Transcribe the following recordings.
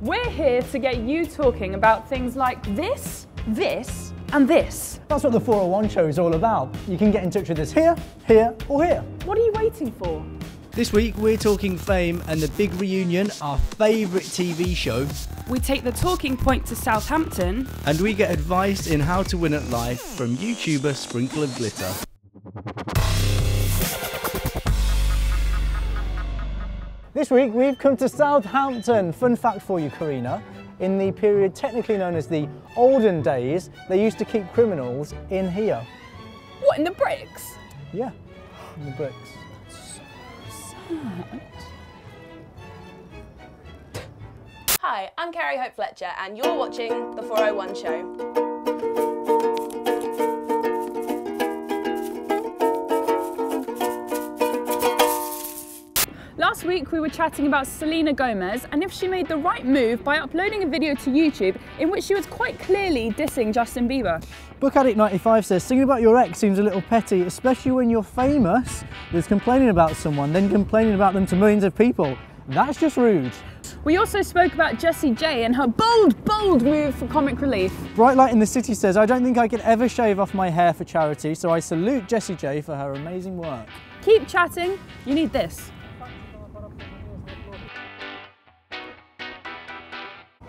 We're here to get you talking about things like this, this, and this. That's what the 401 show is all about. You can get in touch with us here, here, or here. What are you waiting for? This week we're talking Fame and the big reunion, our favourite TV show. We take the talking point to Southampton. And we get advice in how to win at life from YouTuber Sprinkle of Glitter. This week we've come to Southampton. Fun fact for you, Carina. In the period technically known as the olden days, they used to keep criminals in here. What, in the bricks? Yeah, in the bricks. Hi, I'm Carrie Hope Fletcher and you're watching The 401 Show. Last week we were chatting about Selena Gomez and if she made the right move by uploading a video to YouTube in which she was quite clearly dissing Justin Bieber. Book Addict 95 says, singing about your ex seems a little petty, especially when you're famous with complaining about someone, then complaining about them to millions of people. That's just rude. We also spoke about Jessie J and her bold move for comic relief. Bright Light in the City says, I don't think I could ever shave off my hair for charity, so I salute Jessie J for her amazing work. Keep chatting, you need this.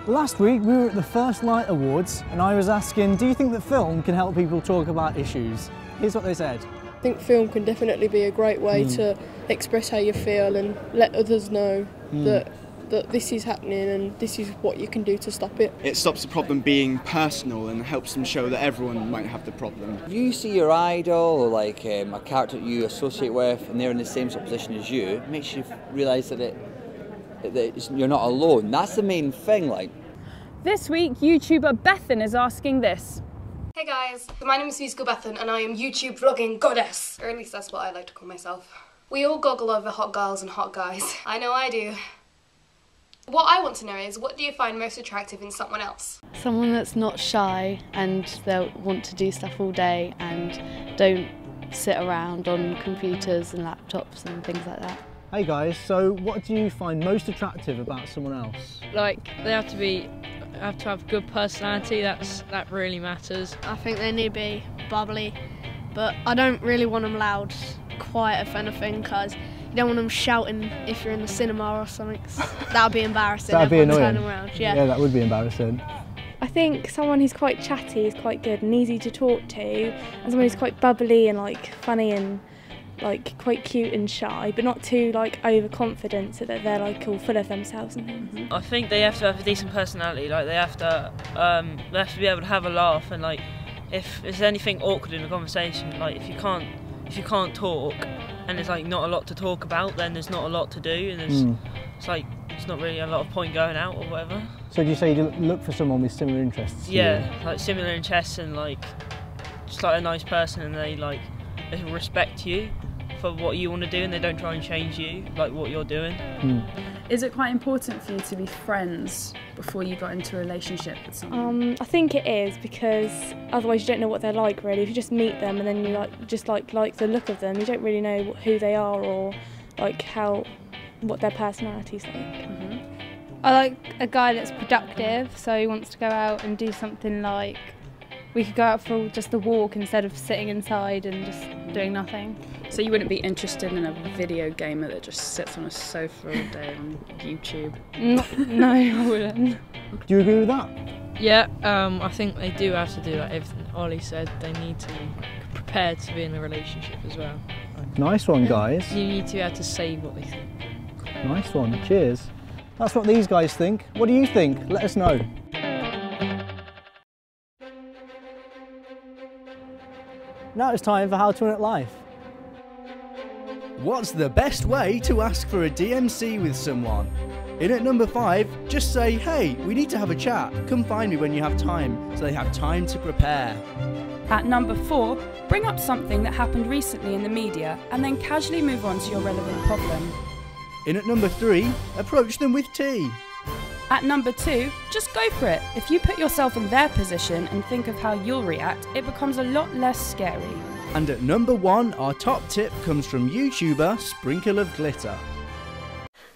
Last week we were at the First Light Awards and I was asking, do you think that film can help people talk about issues? Here's what they said. I think film can definitely be a great way to express how you feel and let others know that this is happening and this is what you can do to stop it. It stops the problem being personal and helps them show that everyone might have the problem. If you see your idol or like a character that you associate with and they're in the same sort of position as you, it makes you realise that you're not alone. That's the main thing. Like this week, YouTuber Bethan is asking this. Hey guys, my name is MusicalBethan and I am YouTube vlogging goddess. Or at least that's what I like to call myself. We all goggle over hot girls and hot guys. I know I do. What I want to know is, what do you find most attractive in someone else? Someone that's not shy and they'll want to do stuff all day and don't sit around on computers and laptops and things like that. Hey guys, so what do you find most attractive about someone else? Like, they have to have good personality, that really matters. I think they need to be bubbly, but I don't really want them loud, quiet if anything, because you don't want them shouting if you're in the cinema or something. That would be embarrassing. That would be annoying. Turning around, yeah, that would be embarrassing. I think someone who's quite chatty is quite good and easy to talk to, and someone who's quite bubbly and like funny and like quite cute and shy, but not too like overconfident so that they're like all full of themselves and things. I think they have to have a decent personality. Like they have to be able to have a laugh, and like if there's anything awkward in a conversation, like if you can't talk and there's like not a lot to talk about, then there's not a lot to do, and it's not really a lot of point going out or whatever. So do you say you look for someone with similar interests? Yeah, like similar interests and like just like a nice person, and they respect you for what you want to do and they don't try and change you, like what you're doing. Is it quite important for you to be friends before you got into a relationship with someone? I think it is, because otherwise you don't know what they're like really. If you just meet them and then you like the look of them, you don't really know who they are or like what their personality's like. I like a guy that's productive, so he wants to go out and do something like we could go out for just a walk instead of sitting inside and just doing nothing. So you wouldn't be interested in a video gamer that just sits on a sofa all day on YouTube? No, I wouldn't. Do you agree with that? Yeah, I think they do have to do like everything Ollie said. They need to be prepared to be in a relationship as well. Nice one, guys. You need to be able to say what they think. Nice one, cheers. That's what these guys think. What do you think? Let us know. Now it's time for How to Win at Life. What's the best way to ask for a DMC with someone? In at number 5, just say, hey, we need to have a chat. Come find me when you have time, so they have time to prepare. At number 4, bring up something that happened recently in the media and then casually move on to your relevant problem. In at number 3, approach them with tea. At number 2, just go for it. If you put yourself in their position and think of how you'll react, it becomes a lot less scary. And at number 1, our top tip comes from YouTuber Sprinkle of Glitter.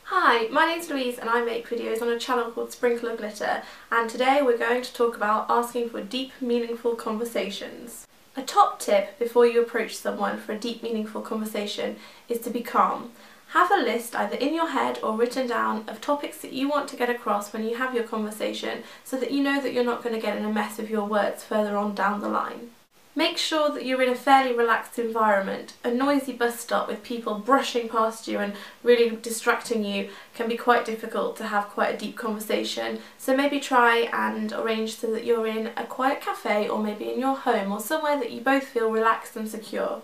Hi, Hi, my name's Louise and I make videos on a channel called Sprinkle of Glitter, and today we're going to talk about asking for deep, meaningful conversations. A top tip before you approach someone for a deep, meaningful conversation is to be calm. Have a list either in your head or written down of topics that you want to get across when you have your conversation, so that you know that you're not going to get in a mess with your words further on down the line. Make sure that you're in a fairly relaxed environment. A noisy bus stop with people brushing past you and really distracting you can be quite difficult to have quite a deep conversation, so maybe try and arrange so that you're in a quiet cafe or maybe in your home or somewhere that you both feel relaxed and secure.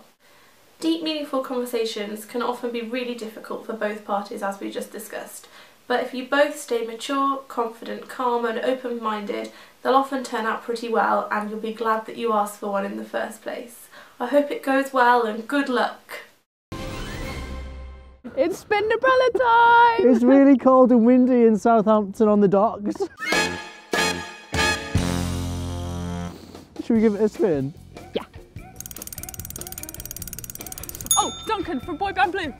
Deep, meaningful conversations can often be really difficult for both parties, as we just discussed, but if you both stay mature, confident, calm and open-minded, they'll often turn out pretty well and you'll be glad that you asked for one in the first place. I hope it goes well and good luck! It's Spinderella time! It's really cold and windy in Southampton on the docks. Should we give it a spin? Yeah. Oh, Duncan from Boy Band Blue.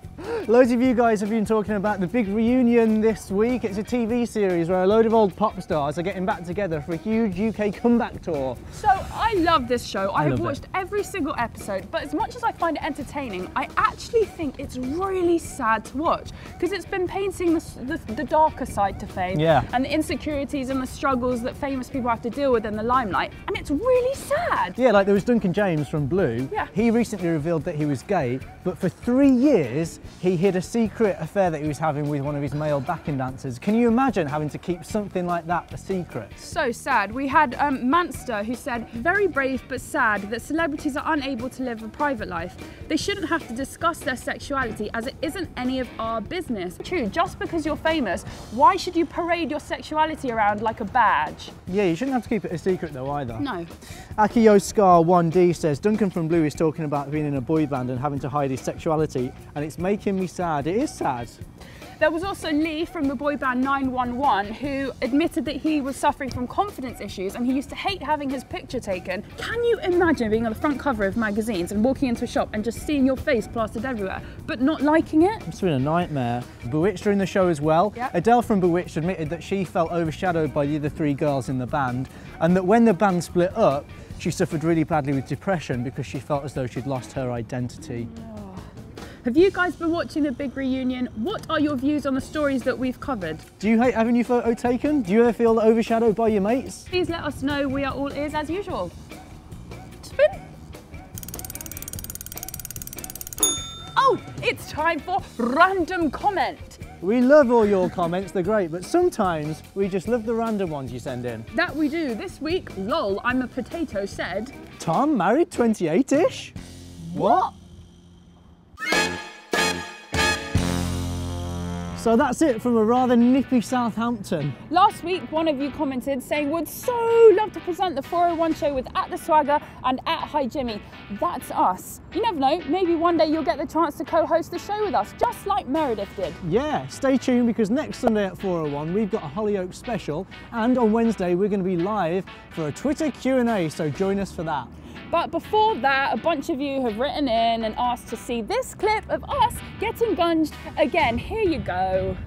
Loads of you guys have been talking about the big reunion this week. It's a TV series where a load of old pop stars are getting back together for a huge UK comeback tour. So I love this show. I have watched every single episode, but as much as I find it entertaining, I actually think it's really sad to watch because it's been painting the darker side to fame and the insecurities and the struggles that famous people have to deal with in the limelight, and it's really sad. Yeah, like there was Duncan James from Blue. Yeah. He recently revealed that he was gay, but for 3 years he hid a secret affair that he was having with one of his male backing dancers. Can you imagine having to keep something like that a secret? So sad. We had Manster who said, very brave but sad that celebrities are unable to live a private life. They shouldn't have to discuss their sexuality as it isn't any of our business. True, just because you're famous, why should you parade your sexuality around like a badge? Yeah, you shouldn't have to keep it a secret though either. No. Akiyo Scar 1D says, Duncan from Blue is talking about being in a boy band and having to hide his sexuality, and it's making me sad. It is sad. There was also Lee from the boy band 911 who admitted that he was suffering from confidence issues and he used to hate having his picture taken. Can you imagine being on the front cover of magazines and walking into a shop and just seeing your face plastered everywhere but not liking it? It's been a nightmare. Bewitched are in the show as well. Yep. Adele from Bewitched admitted that she felt overshadowed by the other 3 girls in the band, and that when the band split up she suffered really badly with depression because she felt as though she'd lost her identity. Have you guys been watching the big reunion? What are your views on the stories that we've covered? Do you hate having your photo taken? Do you ever feel overshadowed by your mates? Please let us know. We are all ears as usual. Spin. Oh, it's time for random comment. We love all your comments, they're great, but sometimes we just love the random ones you send in. That we do. This week, lol, I'm a potato said, Tom married 28-ish? What? So that's it from a rather nippy Southampton. Last week, one of you commented saying would so love to present the 401 show with @TheSwagger and @HiJimmy. That's us. You never know, maybe one day you'll get the chance to co-host the show with us, just like Meredith did. Yeah, stay tuned because next Sunday at 401 we've got a Hollyoaks special, and on Wednesday we're going to be live for a Twitter Q&A, so join us for that. But before that, a bunch of you have written in and asked to see this clip of us getting gunged again. Here you go.